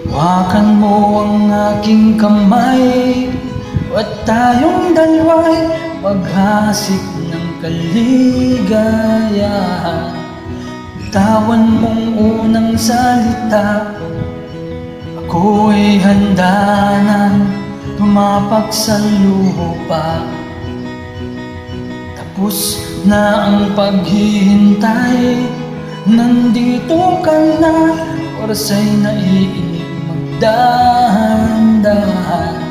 Hawakan mo ang aking kamay at tayong dalawa'y maghasik ng kaligayahan. Bitawan mong unang salita, ako'y handa nang tumapak sa lupa. Tapos na ang paghihintay, nandito ka na, orasa'y naiinip magdahan-dahan.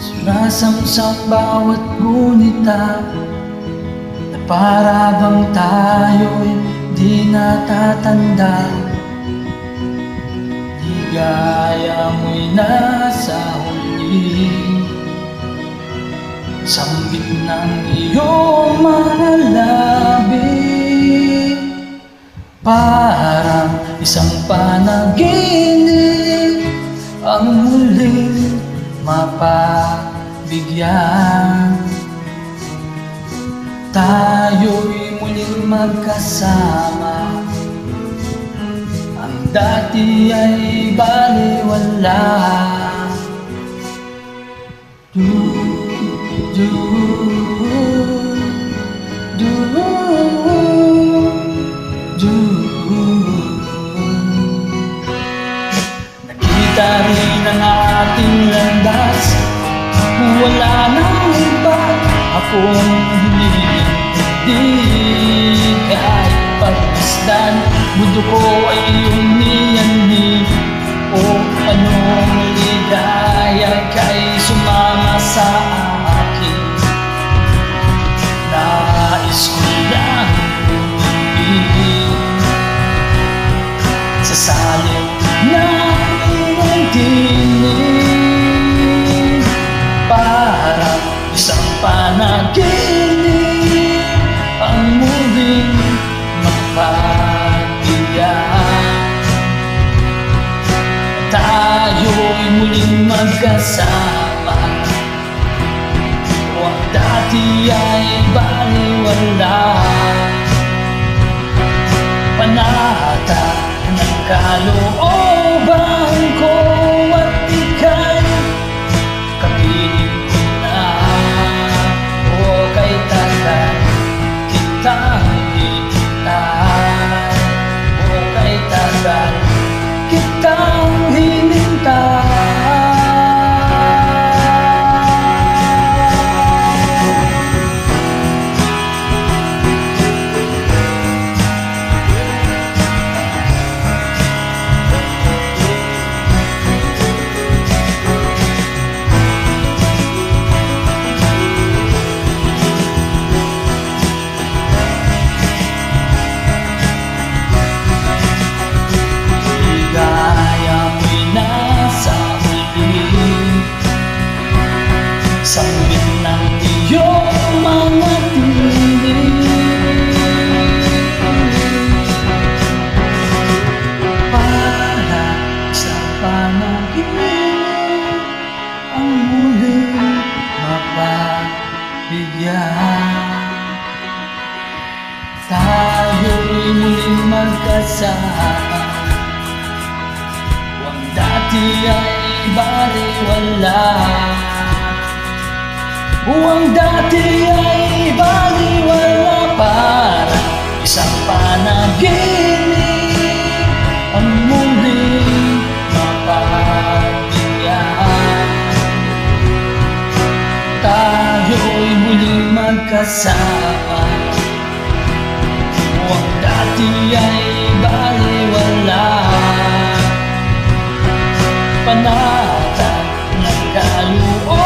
Sumasamsak bawat gunita, na para bang tayo'y di natatanda. Ligaya mo'y nasa huli, sambit ng iyong mga labi. Parang isang panaginip ang muling mapabigyan. Tayo'y muling magkasama, ang dati ay baliwala. Nakita rin ang ating landas, wala nang iba akong hindi. Kahit pagmasdan, mundo ko ay iyong niyanig. O anong ligaya kay sumama sa akin. Nais ko lang ibig sa salip ng iyong tinig. Parang isang panaginip ang muling mapagbiyak. Tayo'y muling magkasama, o ang dati ay baliwala. Panata ng kalooban ko at ika'y kapiling ko na. O kay tagal kitang hinintay, o kay tagal kitang hinintay. Sambit ng iyong mga tinig, para sa panaginip ang muling mapabigyan. Tayo'y muling magkasama, o ang dati ay baliwala. Ang dati ay baliwala, para isang panaginip ang muling mapabigyan. Tayo'y muling magkasama, o ang dati ay baliwala. Panatag ng kalooban